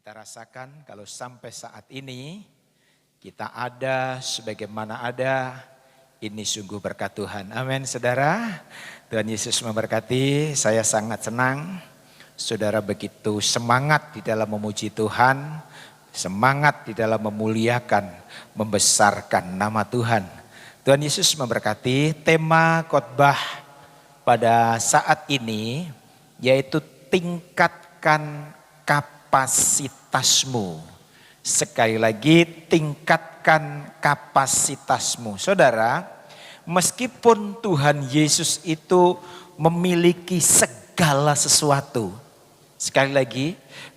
Kita rasakan kalau sampai saat ini kita ada sebagaimana ada, ini sungguh berkat Tuhan. Amin saudara. Tuhan Yesus memberkati. Saya sangat senang saudara begitu semangat di dalam memuji Tuhan, semangat di dalam memuliakan, membesarkan nama Tuhan. Tuhan Yesus memberkati. Tema khotbah pada saat ini yaitu tingkatkan kapasitasmu. Sekali lagi, tingkatkan kapasitasmu. Saudara, meskipun Tuhan Yesus itu memiliki segala sesuatu. Sekali lagi,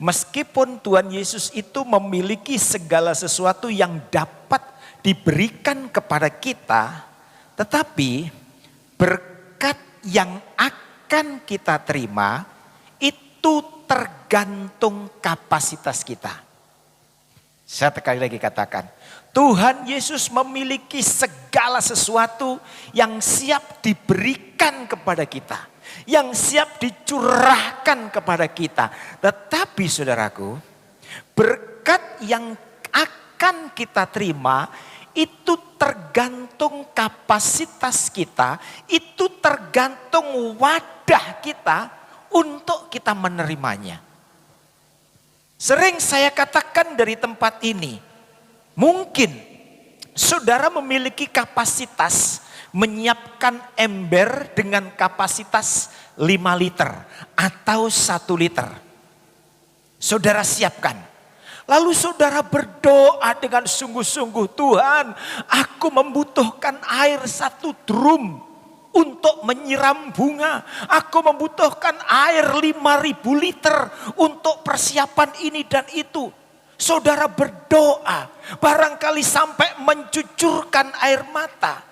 meskipun Tuhan Yesus itu memiliki segala sesuatu yang dapat diberikan kepada kita, tetapi berkat yang akan kita terima itu tergantung kapasitas kita. Saya sekali lagi katakan, Tuhan Yesus memiliki segala sesuatu yang siap diberikan kepada kita, yang siap dicurahkan kepada kita. Tetapi saudaraku, berkat yang akan kita terima itu tergantung kapasitas kita, itu tergantung wadah kita untuk kita menerimanya. Sering saya katakan dari tempat ini, mungkin saudara memiliki kapasitas menyiapkan ember dengan kapasitas 5 liter atau 1 liter. Saudara siapkan. Lalu saudara berdoa dengan sungguh-sungguh, Tuhan, aku membutuhkan air 1 drum untuk menyiram bunga. Aku membutuhkan air 5.000 liter untuk persiapan ini dan itu. Saudara berdoa, barangkali sampai mencucurkan air mata.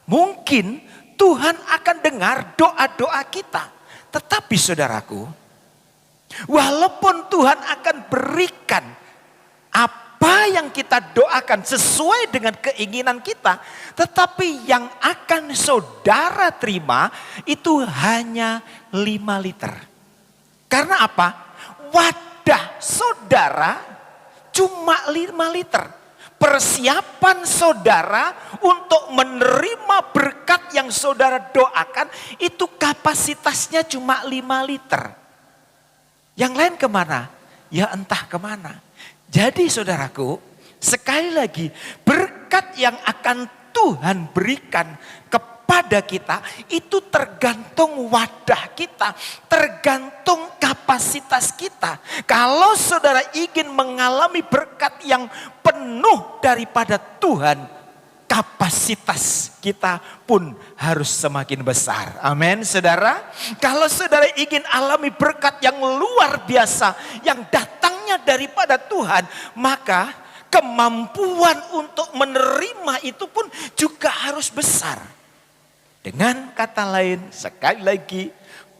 Mungkin Tuhan akan dengar doa-doa kita. Tetapi saudaraku, walaupun Tuhan akan berikan apa yang kita doakan sesuai dengan keinginan kita, tetapi yang akan saudara terima itu hanya 5 liter. Karena apa? Wadah saudara cuma 5 liter. Persiapan saudara untuk menerima berkat yang saudara doakan itu kapasitasnya cuma 5 liter. Yang lain kemana? Ya entah kemana. Jadi saudaraku, sekali lagi berkat yang akan Tuhan berikan kepada kita itu tergantung wadah kita, tergantung kapasitas kita. Kalau saudara ingin mengalami berkat yang penuh daripada Tuhan, kapasitas kita pun harus semakin besar. Amin saudara. Kalau saudara ingin alami berkat yang luar biasa, yang datangnya daripada Tuhan, maka kemampuan untuk menerima itu pun juga harus besar. Dengan kata lain, sekali lagi,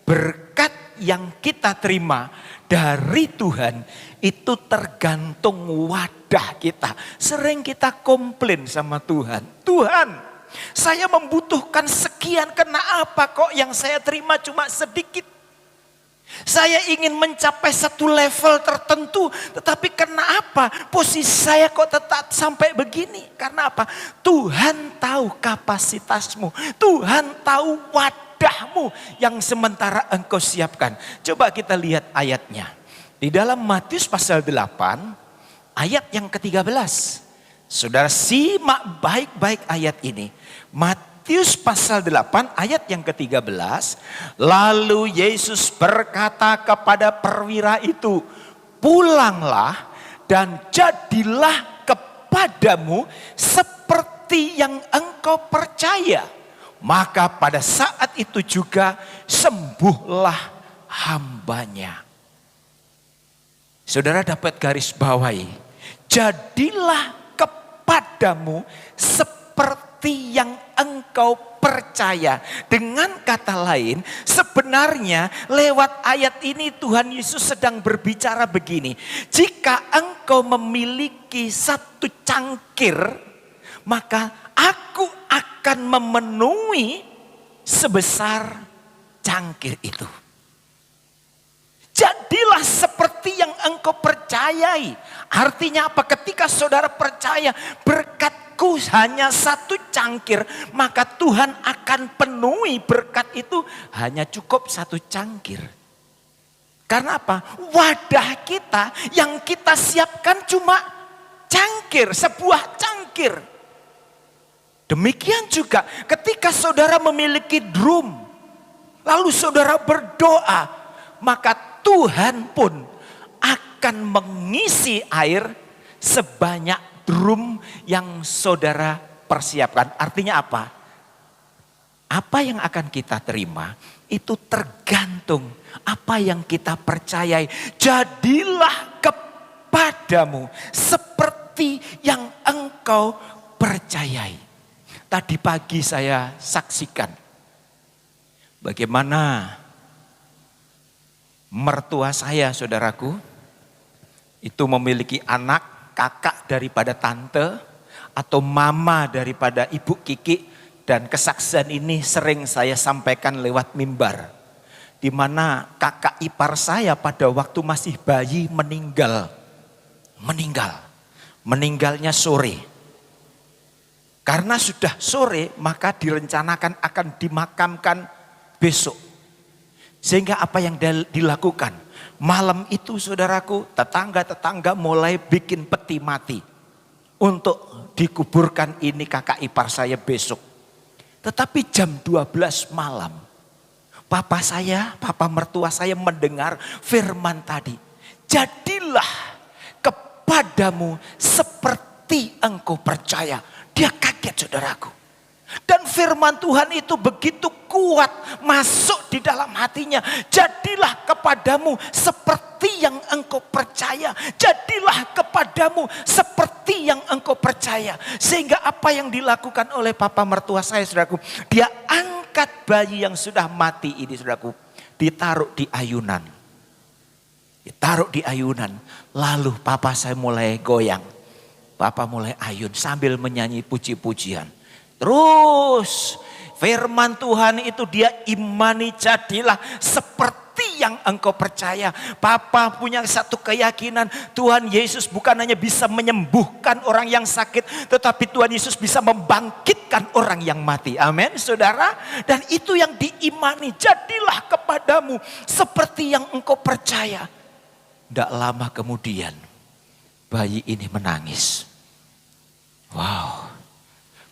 berkat yang kita terima dari Tuhan itu tergantung wadah kita. Sering kita komplain sama Tuhan. Tuhan, saya membutuhkan sekian, kenapa kok yang saya terima cuma sedikit? Saya ingin mencapai satu level tertentu, tetapi kenapa posisi saya kok tetap sampai begini? Karena apa? Tuhan tahu kapasitasmu, Tuhan tahu wadahmu yang sementara engkau siapkan. Coba kita lihat ayatnya. Di dalam Matius pasal 8, ayat yang ke-13. Saudara simak baik-baik ayat ini. Matius pasal 8 ayat yang ke-13. Lalu Yesus berkata kepada perwira itu, pulanglah dan jadilah kepadamu seperti yang engkau percaya. Maka pada saat itu juga sembuhlah hambanya. Saudara dapat garis bawahi, jadilah kepadamu seperti yang engkau percaya. Dengan kata lain, sebenarnya lewat ayat ini Tuhan Yesus sedang berbicara begini. Jika engkau memiliki 1 cangkir, maka aku akan memenuhi sebesar cangkir itu. Jadi jadilah seperti yang engkau percayai. Artinya apa? Ketika saudara percaya berkatku hanya satu cangkir, maka Tuhan akan penuhi berkat itu hanya cukup satu cangkir. Karena apa? Wadah kita yang kita siapkan cuma cangkir, sebuah cangkir. Demikian juga ketika saudara memiliki drum, lalu saudara berdoa, maka Tuhan pun akan mengisi air sebanyak drum yang saudara persiapkan. Artinya apa? Apa yang akan kita terima itu tergantung apa yang kita percayai. Jadilah kepadamu seperti yang engkau percayai. Tadi pagi saya saksikan bagaimana mertua saya, saudaraku, itu memiliki anak, kakak daripada tante, atau mama daripada ibu Kiki. Dan kesaksian ini sering saya sampaikan lewat mimbar. Di mana kakak ipar saya pada waktu masih bayi meninggal. Meninggalnya sore. Karena sudah sore, maka direncanakan akan dimakamkan besok. Sehingga apa yang dilakukan? Malam itu saudaraku, tetangga-tetangga mulai bikin peti mati. Untuk dikuburkan ini kakak ipar saya besok. Tetapi jam 12 malam, papa mertua saya mendengar firman tadi. Jadilah kepadamu seperti engkau percaya. Dia kaget, saudaraku. Dan firman Tuhan itu begitu kuat masuk di dalam hatinya. Jadilah kepadamu seperti yang engkau percaya. Jadilah kepadamu seperti yang engkau percaya. Sehingga apa yang dilakukan oleh papa mertua saya, saudaraku. Dia angkat bayi yang sudah mati ini, saudaraku. Ditaruh di ayunan. Lalu papa saya mulai goyang. Papa mulai ayun sambil menyanyi puji-pujian. Terus firman Tuhan itu dia imani, jadilah seperti yang engkau percaya. Papa punya satu keyakinan, Tuhan Yesus bukan hanya bisa menyembuhkan orang yang sakit, tetapi Tuhan Yesus bisa membangkitkan orang yang mati. Amin, saudara. Dan itu yang diimani, jadilah kepadamu seperti yang engkau percaya. Tidak lama kemudian bayi ini menangis. Wow.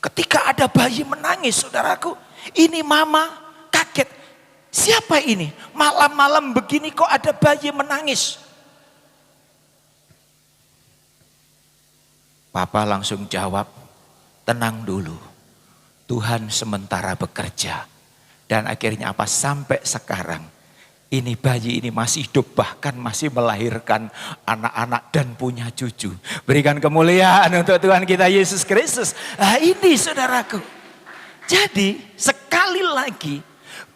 Ketika ada bayi menangis, saudaraku, ini mama kaget. Siapa ini? Malam-malam begini kok ada bayi menangis? Papa langsung jawab, tenang dulu. Tuhan sementara bekerja. Dan akhirnya apa? Sampai sekarang ini bayi ini masih hidup, bahkan masih melahirkan anak-anak dan punya cucu. Berikan kemuliaan untuk Tuhan kita Yesus Kristus. Nah ini saudaraku. Jadi sekali lagi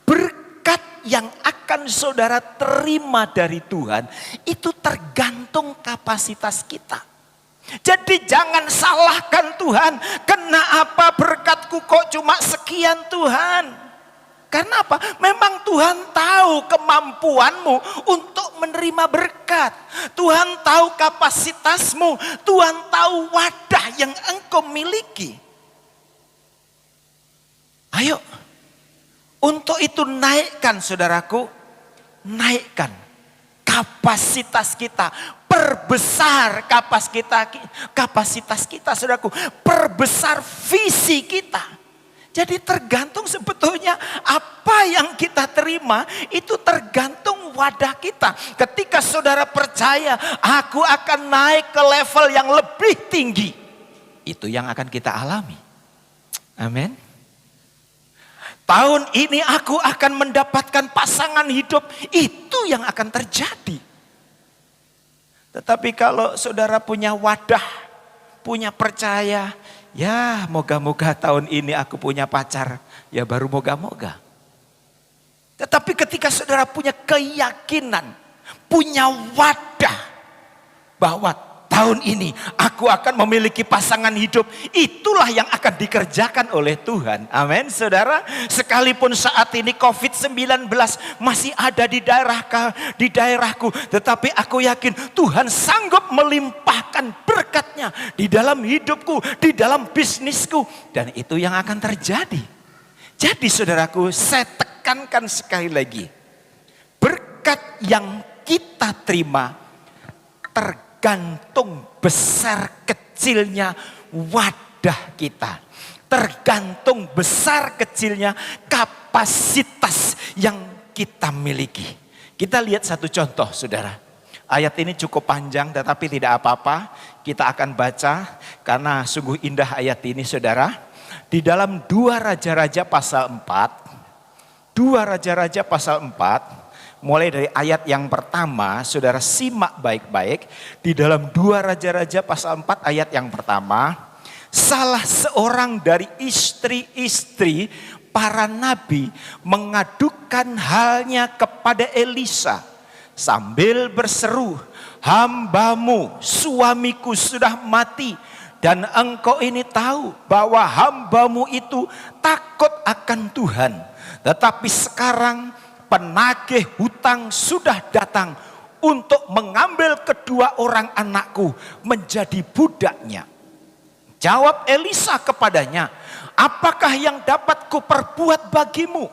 berkat yang akan saudara terima dari Tuhan itu tergantung kapasitas kita. Jadi jangan salahkan Tuhan. Kenapa berkatku kok cuma sekian Tuhan? Karena apa? Memang Tuhan tahu kemampuanmu untuk menerima berkat. Tuhan tahu kapasitasmu. Tuhan tahu wadah yang engkau miliki. Ayo. Untuk itu naikkan, saudaraku. Naikkan kapasitas kita. Perbesar kapasitas kita, saudaraku. Perbesar visi kita. Jadi tergantung sebetulnya apa yang kita terima itu tergantung wadah kita. Ketika saudara percaya aku akan naik ke level yang lebih tinggi. Itu yang akan kita alami. Amin. Tahun ini aku akan mendapatkan pasangan hidup. Itu yang akan terjadi. Tetapi kalau saudara punya wadah, punya percaya, ya moga-moga tahun ini aku punya pacar. Ya baru moga-moga. Tetapi ketika saudara punya keyakinan, punya wadah bahwa tahun ini aku akan memiliki pasangan hidup. Itulah yang akan dikerjakan oleh Tuhan. Amin saudara. Sekalipun saat ini COVID-19 masih ada di daerahku, tetapi aku yakin Tuhan sanggup melimpahkan berkatnya di dalam hidupku, di dalam bisnisku. Dan itu yang akan terjadi. Jadi saudaraku, saya tekankan sekali lagi. Berkat yang kita terima tergantung besar kecilnya wadah kita. Tergantung besar kecilnya kapasitas yang kita miliki. Kita lihat satu contoh saudara. Ayat ini cukup panjang tetapi tidak apa-apa. Kita akan baca karena sungguh indah ayat ini saudara. Di dalam 2 Raja-Raja pasal 4. 2 Raja-Raja pasal 4. Mulai dari ayat yang pertama, saudara simak baik-baik. Di dalam 2 Raja-Raja pasal 4 ayat yang pertama. Salah seorang dari istri-istri para nabi mengadukan halnya kepada Elisa. Sambil berseru, hambamu suamiku sudah mati. Dan engkau ini tahu bahwa hambamu itu takut akan Tuhan. Tetapi sekarang penagih hutang sudah datang untuk mengambil kedua orang anakku menjadi budaknya. Jawab Elisa kepadanya, apakah yang dapat kuperbuat bagimu?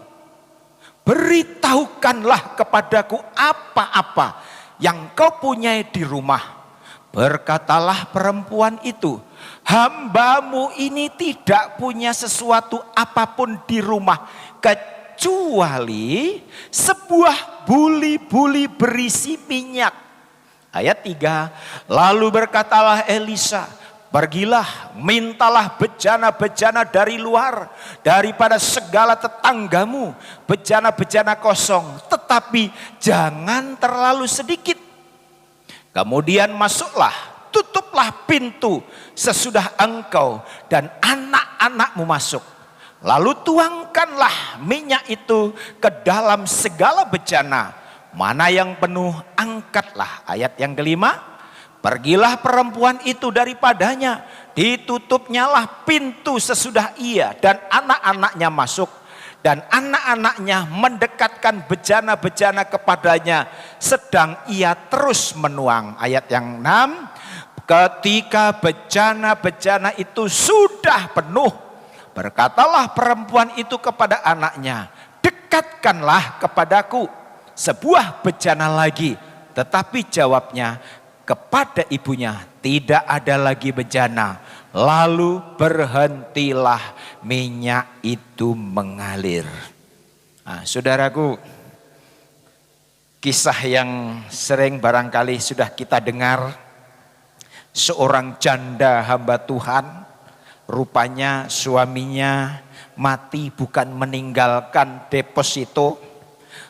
Beritahukanlah kepadaku apa-apa yang kau punyai di rumah. Berkatalah perempuan itu, hambamu ini tidak punya sesuatu apapun di rumah kecuali sebuah buli-buli berisi minyak. Ayat 3, lalu berkatalah Elisa, pergilah mintalah bejana-bejana dari luar, daripada segala tetanggamu, bejana-bejana kosong, tetapi jangan terlalu sedikit. Kemudian masuklah, tutuplah pintu sesudah engkau dan anak-anakmu masuk. Lalu tuangkanlah minyak itu ke dalam segala bejana. Mana yang penuh, angkatlah. Ayat yang kelima, pergilah perempuan itu daripadanya. Ditutupnyalah pintu sesudah ia dan anak-anaknya masuk. Dan anak-anaknya mendekatkan bejana-bejana kepadanya. Sedang ia terus menuang. Ayat yang 6, ketika bejana-bejana itu sudah penuh, berkatalah perempuan itu kepada anaknya, dekatkanlah kepadaku sebuah bejana lagi. Tetapi jawabnya kepada ibunya, tidak ada lagi bejana. Lalu berhentilah minyak itu mengalir. Nah, saudaraku, kisah yang sering barangkali sudah kita dengar. Seorang janda hamba Tuhan, rupanya suaminya mati bukan meninggalkan deposito.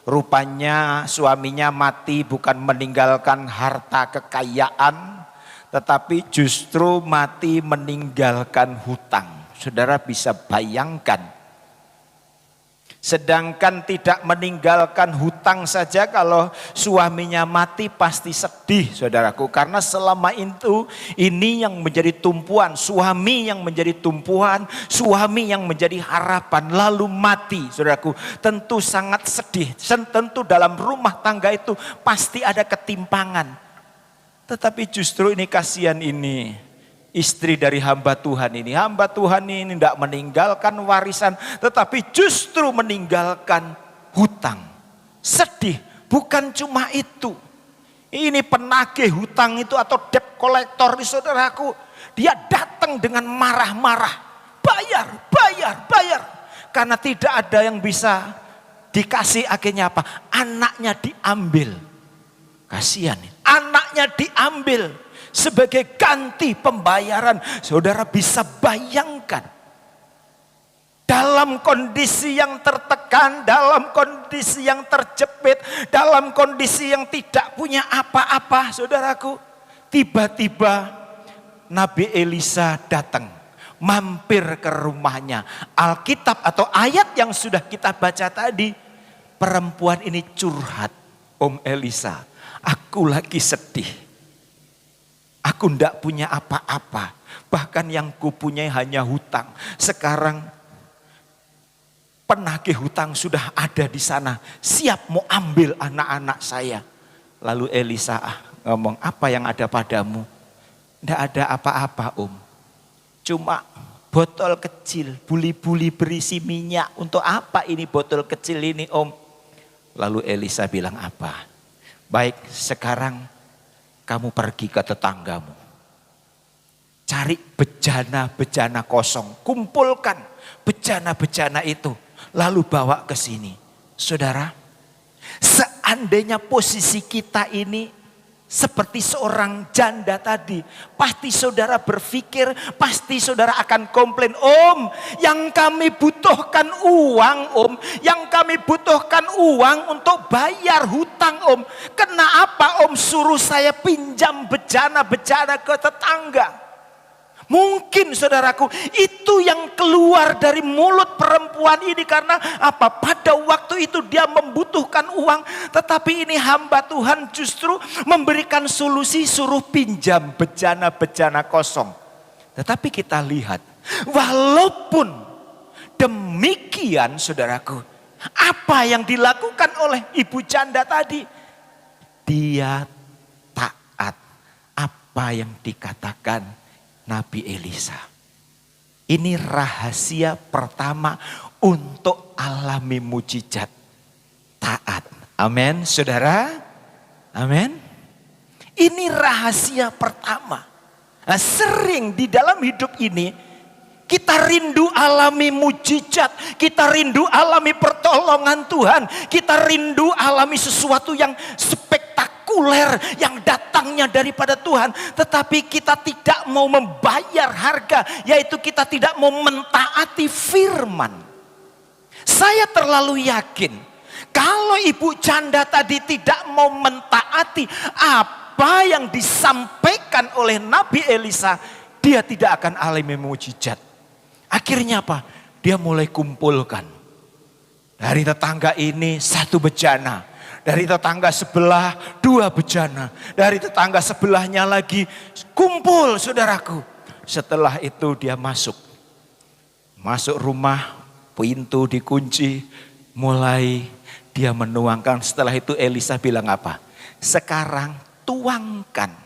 Rupanya suaminya mati bukan meninggalkan harta kekayaan, tetapi justru mati meninggalkan hutang. Saudara bisa bayangkan. Sedangkan tidak meninggalkan hutang saja, kalau suaminya mati pasti sedih saudaraku. Karena selama itu ini yang menjadi tumpuan, suami yang menjadi tumpuan, suami yang menjadi harapan, lalu mati saudaraku. Tentu sangat sedih, tentu dalam rumah tangga itu pasti ada ketimpangan. Tetapi justru ini kasihan ini. Istri dari hamba Tuhan ini tidak meninggalkan warisan, tetapi justru meninggalkan hutang. Sedih, bukan cuma itu. Ini penagih hutang itu atau debt collector di saudaraku. Dia datang dengan marah-marah. Bayar. Karena tidak ada yang bisa dikasih, akhirnya apa? Anaknya diambil. Kasihan, anaknya diambil. Sebagai ganti pembayaran. Saudara bisa bayangkan. Dalam kondisi yang tertekan, dalam kondisi yang terjepit, dalam kondisi yang tidak punya apa-apa saudaraku. Tiba-tiba Nabi Elisa datang. Mampir ke rumahnya. Alkitab atau ayat yang sudah kita baca tadi. Perempuan ini curhat. Om Elisa, aku lagi sedih. Aku ndak punya apa-apa. Bahkan yang kupunyai hanya hutang. Sekarang penagih hutang sudah ada di sana. Siap mau ambil anak-anak saya. Lalu Elisa ngomong, apa yang ada padamu? Ndak ada apa-apa Om. Cuma botol kecil, buli-buli berisi minyak. Untuk apa ini botol kecil ini Om? Lalu Elisa bilang apa? Baik, sekarang kamu pergi ke tetanggamu. Cari bejana-bejana kosong. Kumpulkan bejana-bejana itu. Lalu bawa ke sini. Saudara, seandainya posisi kita ini seperti seorang janda tadi, pasti saudara berpikir, pasti saudara akan komplain, Om, yang kami butuhkan uang Om, yang kami butuhkan uang untuk bayar hutang Om. Kenapa Om suruh saya pinjam bejana-bejana ke tetangga? Mungkin saudaraku itu yang keluar dari mulut perempuan ini karena apa? Pada waktu itu dia membutuhkan uang, tetapi ini hamba Tuhan justru memberikan solusi, suruh pinjam bejana-bejana kosong. Tetapi kita lihat, walaupun demikian saudaraku, apa yang dilakukan oleh ibu janda tadi? Dia taat apa yang dikatakan Nabi Elisa. Ini rahasia pertama untuk alami mujizat. Taat. Amin, saudara. Amin. Ini rahasia pertama. Nah, sering di dalam hidup ini kita rindu alami mujizat, kita rindu alami pertolongan Tuhan, kita rindu alami sesuatu yang spektakuler yang datangnya daripada Tuhan. Tetapi kita tidak mau membayar harga, yaitu kita tidak mau mentaati firman. Saya terlalu yakin, kalau ibu janda tadi tidak mau mentaati apa yang disampaikan oleh Nabi Elisa, dia tidak akan alami mujizat. Akhirnya apa? Dia mulai kumpulkan. Dari tetangga ini 1 bejana. Dari tetangga sebelah 2 bejana. Dari tetangga sebelahnya lagi kumpul saudaraku. Setelah itu dia masuk. Masuk rumah, pintu dikunci. Mulai dia menuangkan. Setelah itu Elisa bilang apa? Sekarang tuangkan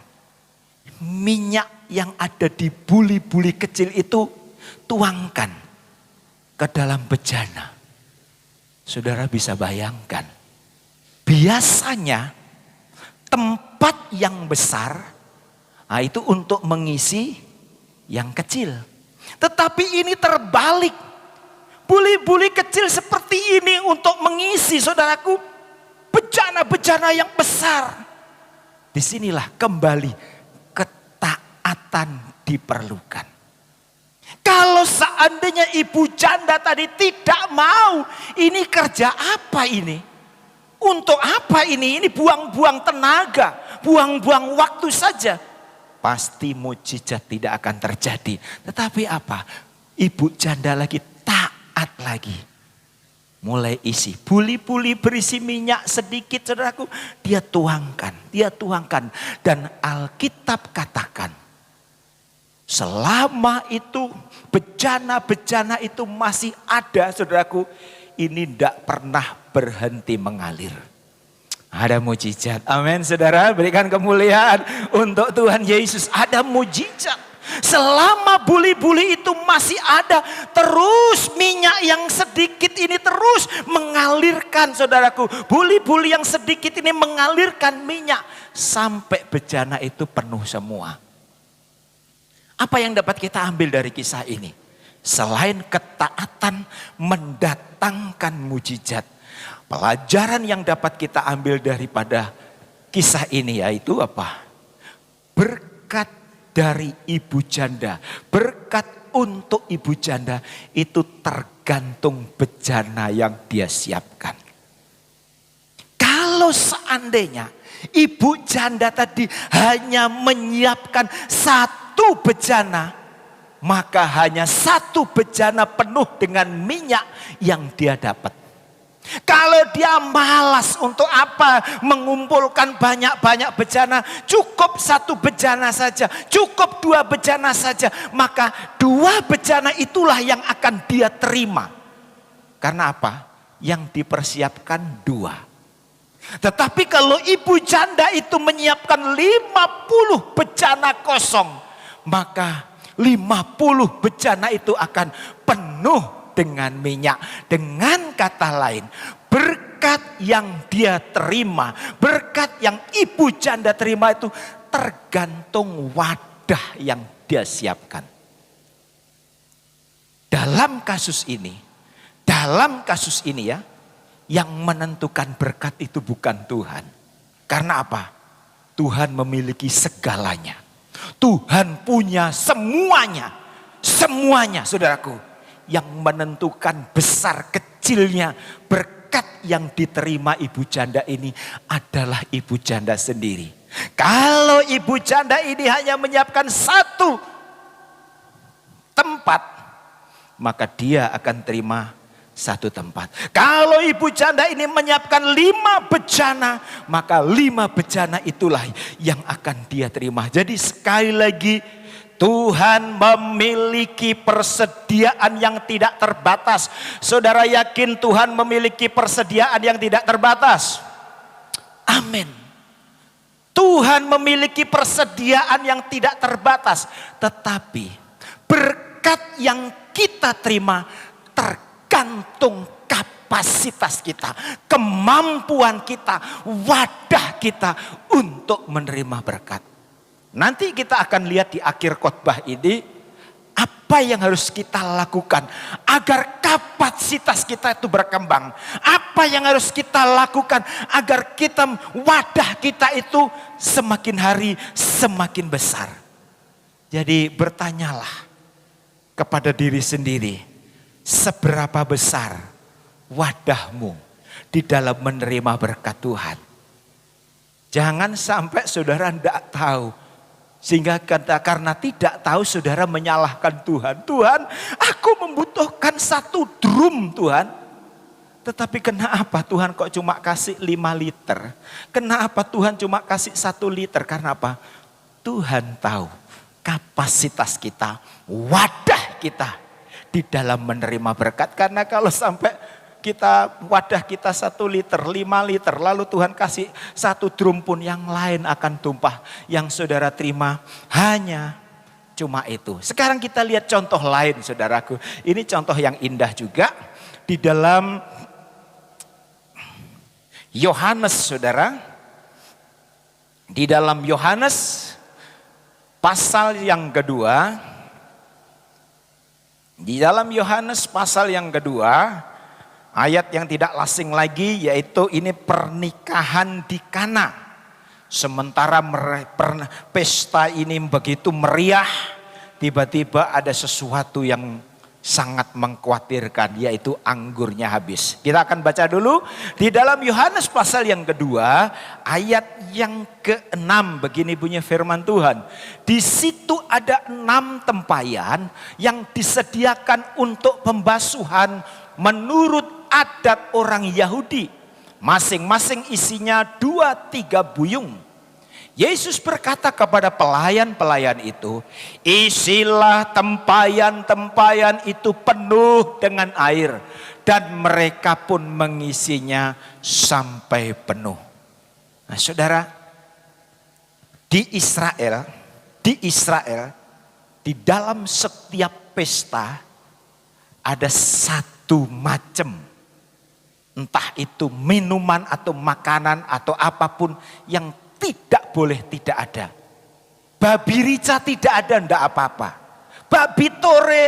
minyak yang ada di buli-buli kecil itu, tuangkan ke dalam bejana. Saudara bisa bayangkan, biasanya tempat yang besar itu untuk mengisi yang kecil. Tetapi ini terbalik. Buli-buli kecil seperti ini untuk mengisi saudaraku bejana-bejana yang besar. Disinilah kembali ketaatan diperlukan. Kalau seandainya ibu janda tadi tidak mau, ini kerja apa ini? Untuk apa ini? Ini buang-buang tenaga, buang-buang waktu saja. Pasti mujizat tidak akan terjadi. Tetapi apa? Ibu janda lagi taat lagi. Mulai isi buli-buli berisi minyak sedikit saudaraku. Dia tuangkan. Dan Alkitab katakan, selama itu bejana-bejana itu masih ada saudaraku, ini tidak pernah berhenti mengalir. Ada mujizat. Amin saudara, berikan kemuliaan untuk Tuhan Yesus. Ada mujizat. Selama buli-buli itu masih ada, terus minyak yang sedikit ini terus mengalirkan saudaraku. Buli-buli yang sedikit ini mengalirkan minyak sampai bejana itu penuh semua. Apa yang dapat kita ambil dari kisah ini? Selain ketaatan mendatangkan mujizat, pelajaran yang dapat kita ambil daripada kisah ini yaitu apa? Berkat dari ibu janda, berkat untuk ibu janda itu tergantung bejana yang dia siapkan. Kalau seandainya ibu janda tadi hanya menyiapkan 1 bejana, maka hanya 1 bejana penuh dengan minyak yang dia dapat. Kalau dia malas, untuk apa mengumpulkan banyak-banyak bejana? Cukup 1 bejana saja, cukup 2 bejana saja. Maka 2 bejana itulah yang akan dia terima. Karena apa? Yang dipersiapkan 2. Tetapi kalau ibu janda itu menyiapkan 50 bejana kosong, maka 50 bejana itu akan penuh dengan minyak. Dengan kata lain, berkat yang dia terima, berkat yang ibu janda terima itu tergantung wadah yang dia siapkan. Dalam kasus ini ya, yang menentukan berkat itu bukan Tuhan. Karena apa? Tuhan memiliki segalanya. Tuhan punya semuanya. Semuanya, saudaraku. Yang menentukan besar kecilnya berkat yang diterima ibu janda ini adalah ibu janda sendiri. Kalau ibu janda ini hanya menyiapkan 1 tempat, maka dia akan terima 1 tempat. Kalau ibu janda ini menyiapkan 5 bejana, maka 5 bejana itulah yang akan dia terima. Jadi sekali lagi, Tuhan memiliki persediaan yang tidak terbatas. Saudara yakin Tuhan memiliki persediaan yang tidak terbatas? Amin. Tuhan memiliki persediaan yang tidak terbatas. Tetapi berkat yang kita terima tergantung kapasitas kita, kemampuan kita, wadah kita untuk menerima berkat. Nanti kita akan lihat di akhir khotbah ini apa yang harus kita lakukan agar kapasitas kita itu berkembang. Apa yang harus kita lakukan agar wadah kita itu semakin hari semakin besar. Jadi bertanyalah kepada diri sendiri, seberapa besar wadahmu di dalam menerima berkat Tuhan. Jangan sampai saudara tidak tahu. Sehingga karena tidak tahu saudara menyalahkan Tuhan. Tuhan, aku membutuhkan 1 drum Tuhan. Tetapi kenapa Tuhan kok cuma kasih 5 liter? Kenapa Tuhan cuma kasih 1 liter? Karena apa? Tuhan tahu kapasitas kita, wadah kita di dalam menerima berkat. Karena kalau sampai wadah kita 1 liter, 5 liter, lalu Tuhan kasih 1 drum pun, yang lain akan tumpah. Yang saudara terima hanya cuma itu. Sekarang kita lihat contoh lain, saudaraku. Ini contoh yang indah juga di dalam Yohanes, saudara. Di dalam Yohanes pasal yang kedua. Di dalam Yohanes pasal yang kedua, ayat yang tidak asing lagi, yaitu ini pernikahan di Kana. Sementara pesta ini begitu meriah, tiba-tiba ada sesuatu yang sangat mengkhawatirkan, yaitu anggurnya habis. Kita akan baca dulu di dalam Yohanes pasal yang kedua, ayat yang ke-6. Begini bunyi firman Tuhan. Di situ ada 6 tempayan yang disediakan untuk pembasuhan menurut adat orang Yahudi. Masing-masing isinya 2-3 buyung. Yesus berkata kepada pelayan-pelayan itu, isilah tempayan-tempayan itu penuh dengan air. Dan mereka pun mengisinya sampai penuh. Nah saudara, di Israel, di dalam setiap pesta ada 1 macam, entah itu minuman atau makanan atau apapun yang tidak boleh tidak ada. Babi rica tidak ada, ndak apa-apa. Babi tore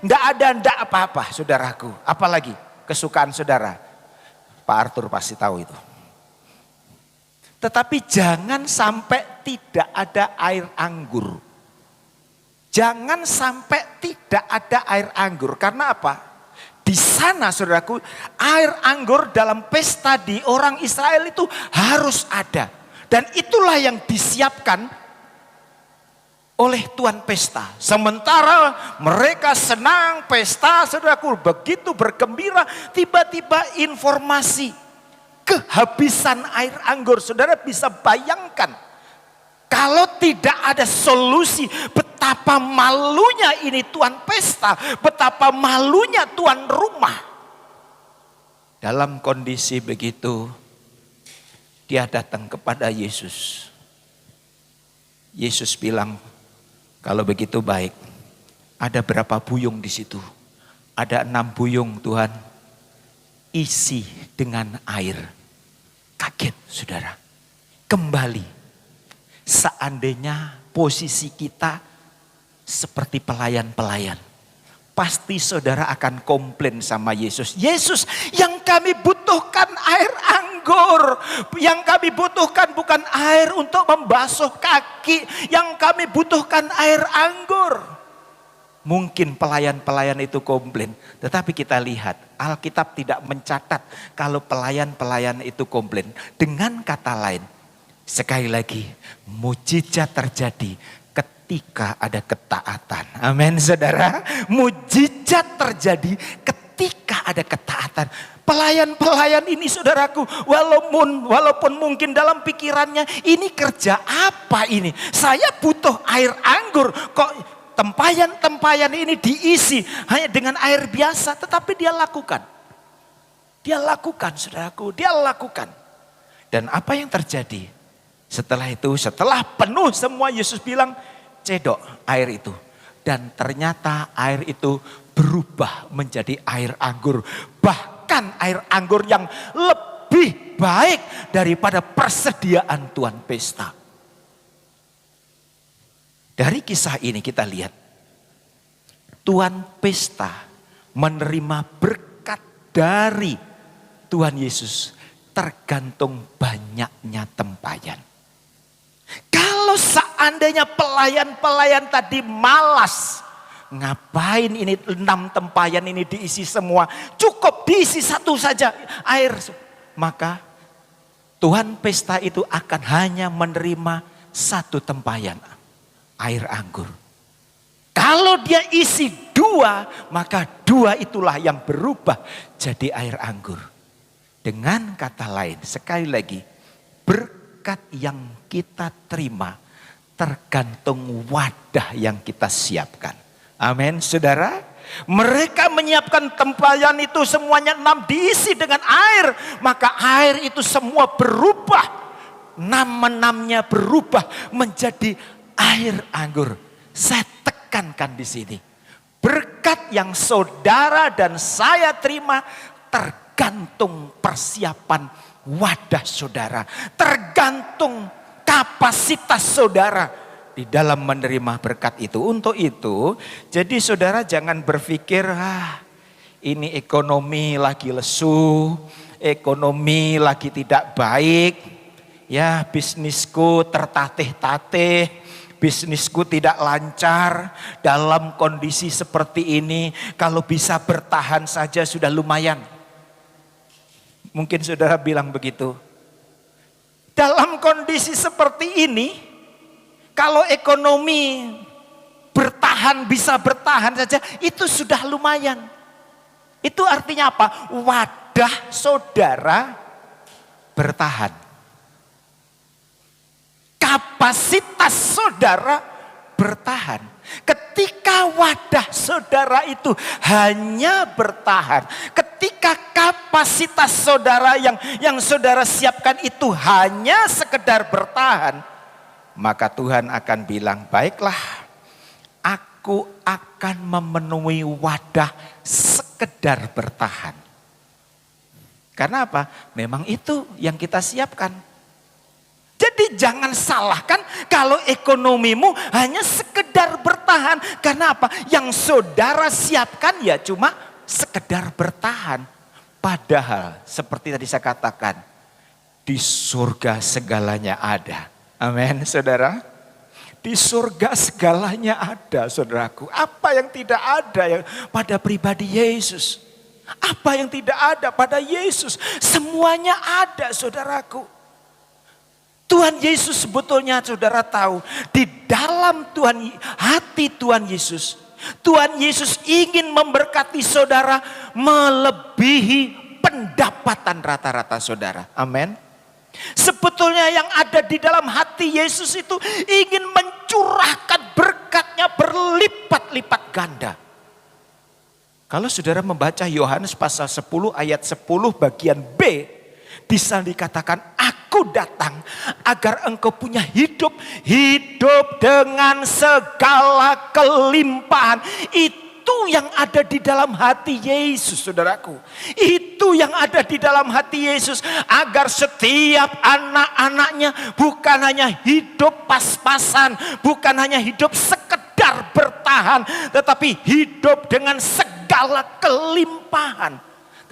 ndak ada, ndak apa-apa, saudaraku. Apalagi kesukaan saudara. Pak Arthur pasti tahu itu. Tetapi jangan sampai tidak ada air anggur. Jangan sampai tidak ada air anggur. Karena apa? Di sana saudaraku, air anggur dalam pesta di orang Israel itu harus ada. Dan itulah yang disiapkan oleh tuan pesta. Sementara mereka senang pesta, saudaraku, begitu bergembira, tiba-tiba informasi kehabisan air anggur. Saudara bisa bayangkan, kalau tidak ada solusi, betapa malunya ini tuan pesta, betapa malunya tuan rumah. Dalam kondisi begitu, dia datang kepada Yesus. Yesus bilang, kalau begitu baik, ada berapa buyung di situ? Ada 6 buyung Tuhan, isi dengan air. Kaget saudara, kembali. Seandainya posisi kita seperti pelayan-pelayan, pasti saudara akan komplain sama Yesus. Yesus, yang kami butuhkan air anggur. Yang kami butuhkan bukan air untuk membasuh kaki. Yang kami butuhkan air anggur. Mungkin pelayan-pelayan itu komplain. Tetapi kita lihat, Alkitab tidak mencatat kalau pelayan-pelayan itu komplain. Dengan kata lain, sekali lagi, mujizat terjadi ketika ada ketaatan. Amin saudara. Mujizat terjadi ketika ada ketaatan. Pelayan-pelayan ini saudaraku, walaupun mungkin dalam pikirannya, ini kerja apa ini? Saya butuh air anggur, kok tempayan-tempayan ini diisi hanya dengan air biasa. Tetapi dia lakukan. Dia lakukan saudaraku, dia lakukan. Dan apa yang terjadi? Setelah itu, setelah penuh semua, Yesus bilang, cedok air itu. Dan ternyata air itu berubah menjadi air anggur. Bahkan air anggur yang lebih baik daripada persediaan tuan pesta. Dari kisah ini kita lihat, tuan pesta menerima berkat dari Tuhan Yesus tergantung banyaknya tempayan. Kalau seandainya pelayan-pelayan tadi malas, ngapain ini 6 tempayan ini diisi semua, cukup diisi 1 saja air, maka tuan pesta itu akan hanya menerima 1 tempayan air anggur. Kalau dia isi 2, maka 2 itulah yang berubah jadi air anggur. Dengan kata lain, sekali lagi, berkat yang kita terima tergantung wadah yang kita siapkan. Amin saudara. Mereka menyiapkan tempayan itu semuanya 6 diisi dengan air. Maka air itu semua berubah. 6-6-nya berubah menjadi air anggur. Saya tekankan di sini. Berkat yang saudara dan saya terima tergantung persiapan wadah saudara. Tergantung kapasitas saudara di dalam menerima berkat itu. Untuk itu, jadi saudara jangan berpikir, ini ekonomi lagi lesu, ekonomi lagi tidak baik, ya bisnisku tertatih-tatih, bisnisku tidak lancar, dalam kondisi seperti ini kalau bisa bertahan saja sudah lumayan. Mungkin saudara bilang begitu. Dalam kondisi seperti ini, kalau ekonomi bertahan, bisa bertahan saja, itu sudah lumayan. Itu artinya apa? Wadah saudara bertahan. Kapasitas saudara bertahan. Ketika wadah saudara itu hanya bertahan, ketika kapasitas saudara yang saudara siapkan itu hanya sekedar bertahan, maka Tuhan akan bilang, baiklah, aku akan memenuhi wadah sekedar bertahan. Karena apa? Memang itu yang kita siapkan. Jadi jangan salahkan kalau ekonomimu hanya sekedar bertahan. Karena apa? Yang saudara siapkan ya cuma sekedar bertahan. Padahal seperti tadi saya katakan, di surga segalanya ada. Amin saudara. Di surga segalanya ada saudaraku. Apa yang tidak ada yang pada pribadi Yesus? Apa yang tidak ada pada Yesus? Semuanya ada saudaraku. Tuhan Yesus sebetulnya saudara tahu, di dalam hati Tuhan Yesus ingin memberkati saudara melebihi pendapatan rata-rata saudara. Amin. Sebetulnya yang ada di dalam hati Yesus itu ingin mencurahkan berkatnya berlipat-lipat ganda. Kalau saudara membaca Yohanes pasal 10 ayat 10 bagian B, di sana dikatakan, aku datang agar engkau punya hidup dengan segala kelimpahan. Itu yang ada di dalam hati Yesus, saudaraku. Itu yang ada di dalam hati Yesus. Agar setiap anak-anaknya bukan hanya hidup pas-pasan, bukan hanya hidup sekedar bertahan, tetapi hidup dengan segala kelimpahan.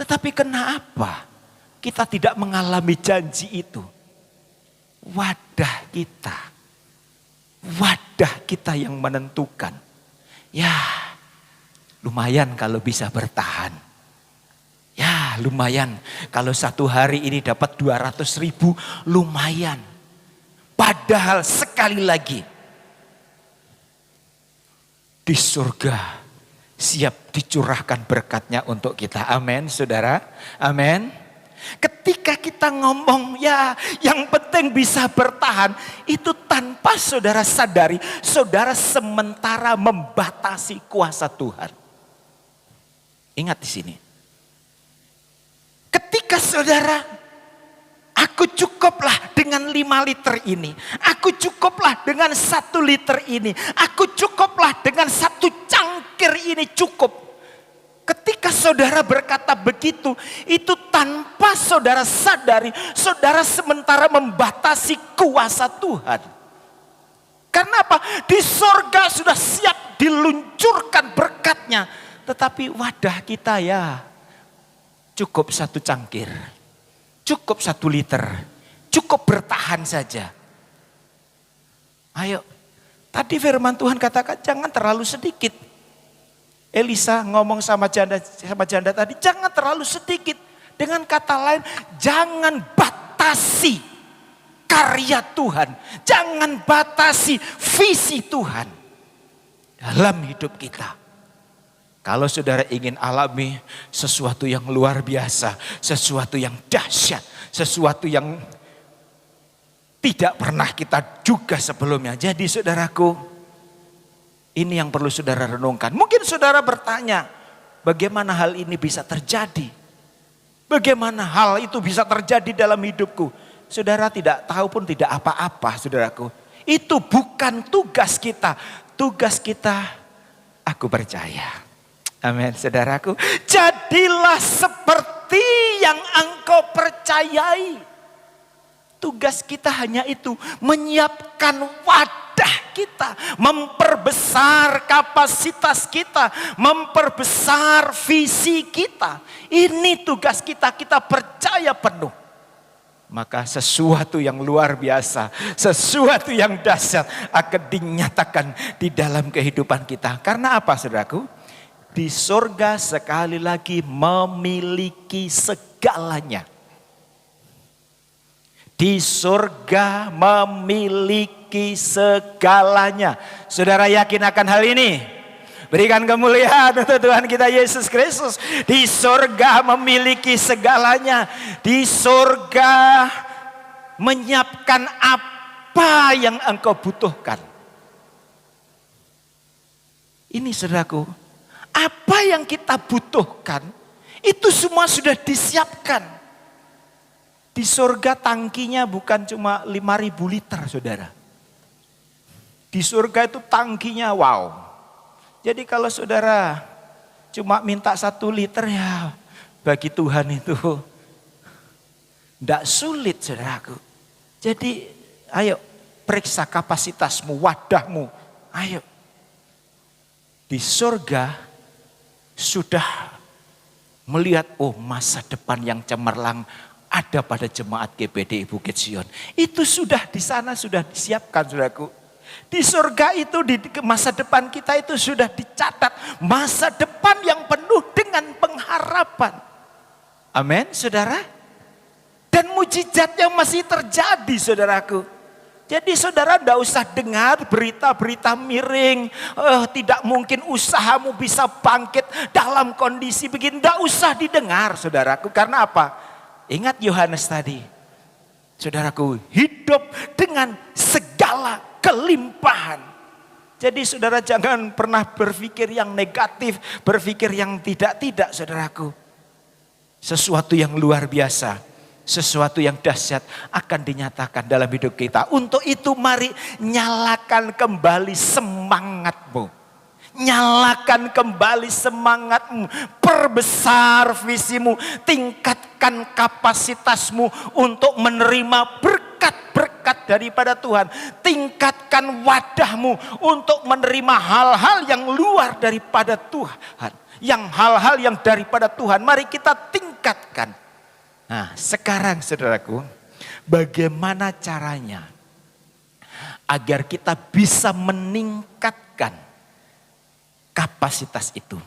Tetapi kenapa kita tidak mengalami janji itu? Wadah kita yang menentukan. Ya, lumayan kalau bisa bertahan. Ya, lumayan kalau satu hari ini dapat 200.000, lumayan. Padahal sekali lagi, di surga siap dicurahkan berkatnya untuk kita. Amin, saudara. Amin. Ketika kita ngomong ya yang penting bisa bertahan, itu tanpa saudara sadari, saudara sementara membatasi kuasa Tuhan. Ingat di sini. Ketika saudara, aku cukuplah dengan 5 liter ini, aku cukuplah dengan 1 liter ini, aku cukuplah dengan 1 cangkir ini cukup. Ketika saudara berkata begitu, itu tanpa saudara sadari, saudara sementara membatasi kuasa Tuhan. Karena apa? Di sorga sudah siap diluncurkan berkatnya. Tetapi wadah kita ya cukup 1 cangkir, cukup 1 liter, cukup bertahan saja. Ayo, tadi firman Tuhan katakan jangan terlalu sedikit. Elisa ngomong sama janda tadi, jangan terlalu sedikit. Dengan kata lain, jangan batasi karya Tuhan. Jangan batasi visi Tuhan dalam hidup kita. Kalau saudara ingin alami sesuatu yang luar biasa, sesuatu yang dahsyat, sesuatu yang tidak pernah kita juga sebelumnya. Jadi saudaraku, ini yang perlu saudara renungkan. Mungkin saudara bertanya, bagaimana hal ini bisa terjadi? Bagaimana hal itu bisa terjadi dalam hidupku? Saudara tidak tahu pun tidak apa-apa, saudaraku. Itu bukan tugas kita. Tugas kita, aku percaya. Amin, saudaraku. Jadilah seperti yang engkau percayai. Tugas kita hanya itu, menyiapkan wadah kita, memperbesar kapasitas kita, memperbesar visi kita. Ini tugas kita, kita percaya penuh. Maka sesuatu yang luar biasa, sesuatu yang dahsyat akan dinyatakan di dalam kehidupan kita. Karena apa, saudaraku? Di surga sekali lagi memiliki segalanya. Di surga memiliki segalanya. Saudara yakin akan hal ini? Berikan kemuliaan untuk Tuhan kita Yesus Kristus. Di surga memiliki segalanya. Di surga menyiapkan apa yang engkau butuhkan. Ini saudaraku, apa yang kita butuhkan itu semua sudah disiapkan. Di surga tangkinya bukan cuma 5.000 liter, saudara. Di surga itu tangkinya wow. Jadi kalau saudara cuma minta 1 liter ya bagi Tuhan itu tidak sulit, saudaraku. Jadi ayo periksa kapasitasmu, wadahmu. Ayo. Di surga sudah melihat masa depan yang cemerlang ada pada jemaat GBDI Bukit Sion. Itu sudah di sana sudah disiapkan, saudaraku. Di surga itu di masa depan kita itu sudah dicatat masa depan yang penuh dengan pengharapan. Amin, saudara. Dan mukjizatnya masih terjadi, saudaraku. Jadi saudara tidak usah dengar berita-berita miring. Tidak mungkin usahamu bisa bangkit dalam kondisi begini. Tidak usah didengar, saudaraku. Karena apa? Ingat Yohanes tadi. Saudaraku, hidup dengan segala kelimpahan. Jadi saudara jangan pernah berpikir yang negatif, berpikir yang tidak-tidak, saudaraku. Sesuatu yang luar biasa, sesuatu yang dahsyat akan dinyatakan dalam hidup kita. Untuk itu mari nyalakan kembali semangatmu. Nyalakan kembali semangatmu. Perbesar visimu. Tingkatkan kapasitasmu untuk menerima berkat-berkat daripada Tuhan. Tingkatkan wadahmu untuk menerima hal-hal yang luar daripada Tuhan. Yang hal-hal yang daripada Tuhan. Mari kita tingkatkan. Nah, sekarang saudaraku, bagaimana caranya agar kita bisa meningkatkan kapasitas itu?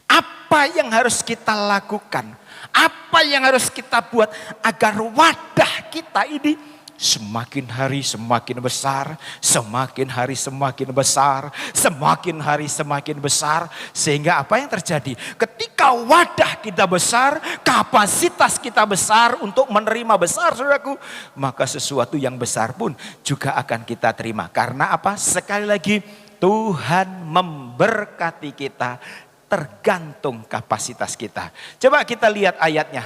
Apa yang harus kita lakukan? Apa yang harus kita buat agar wadah kita ini semakin hari semakin besar, semakin hari semakin besar, semakin hari semakin besar. Sehingga apa yang terjadi? Ketika wadah kita besar, kapasitas kita besar untuk menerima besar, saudaraku, maka sesuatu yang besar pun juga akan kita terima. Karena apa? Sekali lagi, Tuhan memberkati kita tergantung kapasitas kita. Coba kita lihat ayatnya.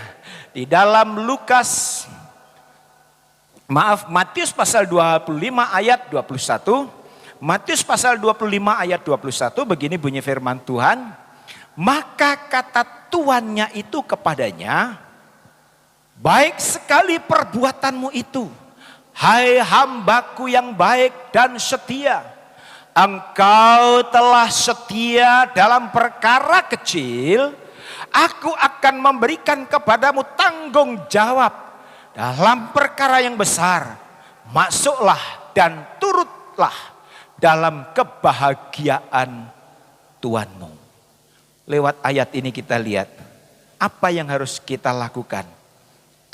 Di dalam Matius pasal 25 ayat 21. Matius pasal 25 ayat 21, begini bunyi firman Tuhan. Maka kata tuannya itu kepadanya, baik sekali perbuatanmu itu, hai hambaku yang baik dan setia. Engkau telah setia dalam perkara kecil, aku akan memberikan kepadamu tanggung jawab dalam perkara yang besar. Masuklah dan turutlah dalam kebahagiaan Tuhanmu. Lewat ayat ini kita lihat apa yang harus kita lakukan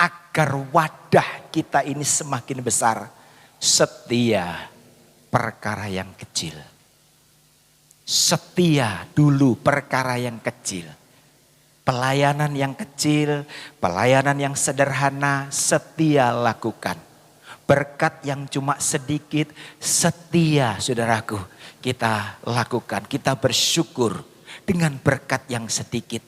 agar wadah kita ini semakin besar. Setia perkara yang kecil. Setia dulu perkara yang kecil. Pelayanan yang kecil, pelayanan yang sederhana, setia lakukan. Berkat yang cuma sedikit, setia saudaraku kita lakukan. Kita bersyukur dengan berkat yang sedikit.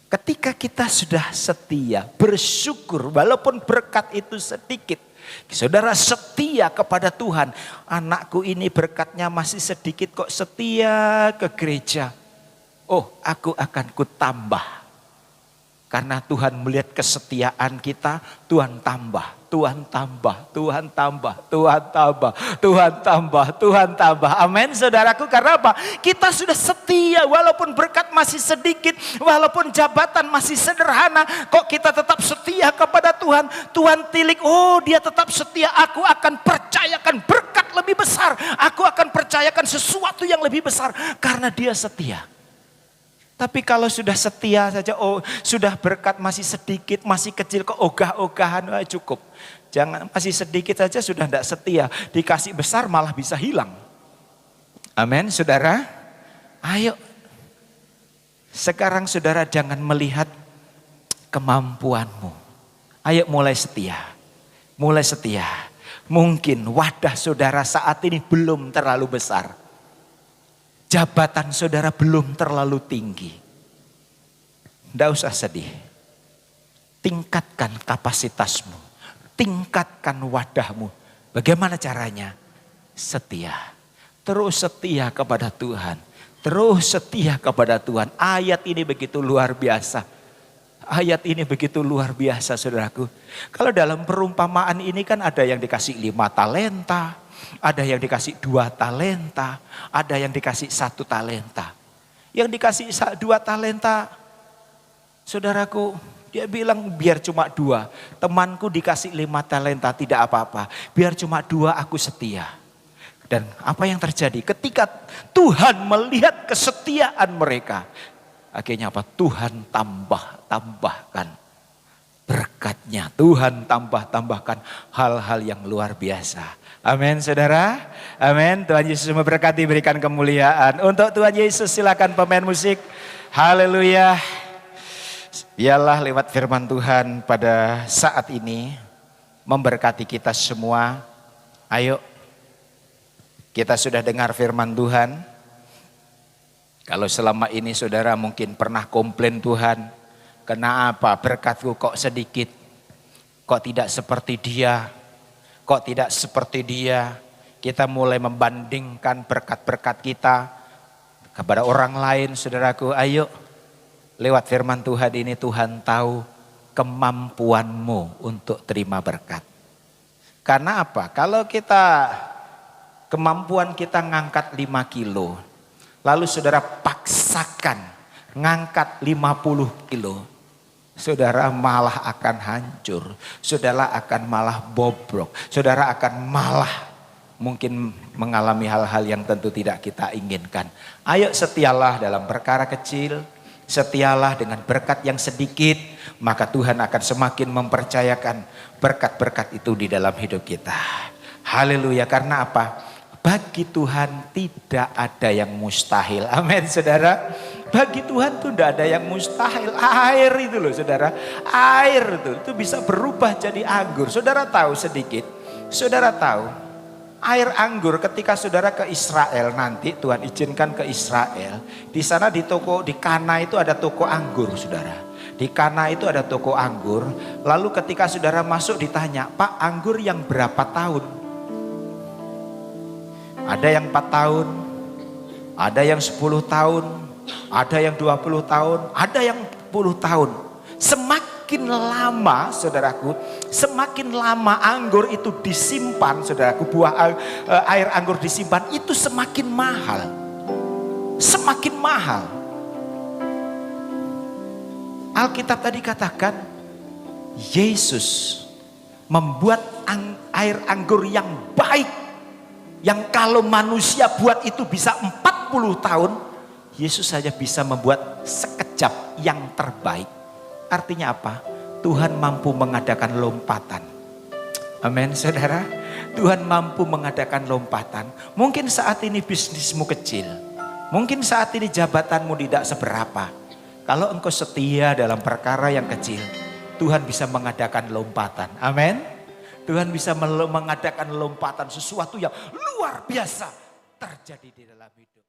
Ketika kita sudah setia, bersyukur walaupun berkat itu sedikit. Saudara setia kepada Tuhan. Anakku ini berkatnya masih sedikit kok, setia ke gereja. Oh, aku akan kutambah. Karena Tuhan melihat kesetiaan kita, Tuhan tambah, Tuhan tambah, Tuhan tambah, Tuhan tambah, Tuhan tambah, Tuhan tambah. Amin saudaraku, karena apa? Kita sudah setia walaupun berkat masih sedikit, walaupun jabatan masih sederhana, kok kita tetap setia kepada Tuhan. Tuhan tilik, oh dia tetap setia, aku akan percayakan berkat lebih besar. Aku akan percayakan sesuatu yang lebih besar karena dia setia. Tapi kalau sudah setia saja, oh sudah berkat masih sedikit, masih kecil, kok ogah-ogahan, cukup. Jangan, masih sedikit saja sudah tidak setia, dikasih besar malah bisa hilang. Amin saudara. Ayo, sekarang saudara jangan melihat kemampuanmu. Ayo mulai setia, mulai setia. Mungkin wadah saudara saat ini belum terlalu besar. Jabatan saudara belum terlalu tinggi. Tidak usah sedih. Tingkatkan kapasitasmu. Tingkatkan wadahmu. Bagaimana caranya? Setia. Terus setia kepada Tuhan. Terus setia kepada Tuhan. Ayat ini begitu luar biasa. Ayat ini begitu luar biasa saudaraku. Kalau dalam perumpamaan ini kan ada yang dikasih 5 talenta. Ada yang dikasih 2 talenta, ada yang dikasih 1 talenta. Yang dikasih 2 talenta, saudaraku, dia bilang biar cuma 2. Temanku dikasih 5 talenta tidak apa-apa. Biar cuma 2 aku setia. Dan apa yang terjadi? Ketika Tuhan melihat kesetiaan mereka, akhirnya apa? Tuhan tambahkan. berkatnya. Tuhan tambahkan hal-hal yang luar biasa. Amin saudara. Amin. Tuhan Yesus memberkati, berikan kemuliaan. Untuk Tuhan Yesus silakan pemain musik. Haleluya. Biarlah lewat firman Tuhan pada saat ini memberkati kita semua. Ayo. Kita sudah dengar firman Tuhan. Kalau selama ini saudara mungkin pernah komplain Tuhan. Kenapa berkatku kok sedikit? Kok tidak seperti dia? Kok tidak seperti dia? Kita mulai membandingkan berkat-berkat kita kepada orang lain, saudaraku. Ayo, lewat firman Tuhan ini Tuhan tahu kemampuanmu untuk terima berkat. Karena apa? Kalau kemampuan kita ngangkat 5 kilo, lalu saudara paksakan ngangkat 50 kilo, saudara malah akan hancur, saudara akan malah bobrok, saudara akan malah mungkin mengalami hal-hal yang tentu tidak kita inginkan. Ayo setialah dalam perkara kecil, setialah dengan berkat yang sedikit, maka Tuhan akan semakin mempercayakan berkat-berkat itu di dalam hidup kita. Haleluya, karena apa? Bagi Tuhan tidak ada yang mustahil. Amin saudara. Bagi Tuhan itu tidak ada yang mustahil. Air itu loh saudara. Air itu bisa berubah jadi anggur. Saudara tahu sedikit. Saudara tahu air anggur ketika saudara ke Israel nanti, Tuhan izinkan ke Israel. Di sana di Kana itu ada toko anggur saudara. Di Kana itu ada toko anggur. Lalu ketika saudara masuk ditanya, Pak anggur yang berapa tahun? Ada yang 4 tahun, ada yang 10 tahun, ada yang 20 tahun, ada yang 10 tahun. Semakin lama saudaraku, semakin lama anggur itu disimpan saudaraku, air anggur disimpan itu semakin mahal. Semakin mahal. Alkitab tadi katakan, Yesus membuat air anggur yang baik. Yang kalau manusia buat itu bisa 40 tahun, Yesus saja bisa membuat sekejap yang terbaik. Artinya apa? Tuhan mampu mengadakan lompatan. Amin saudara. Tuhan mampu mengadakan lompatan. Mungkin saat ini bisnismu kecil. Mungkin saat ini jabatanmu tidak seberapa. Kalau engkau setia dalam perkara yang kecil, Tuhan bisa mengadakan lompatan. Amin. Tuhan bisa mengadakan lompatan, sesuatu yang luar biasa terjadi di dalam hidup.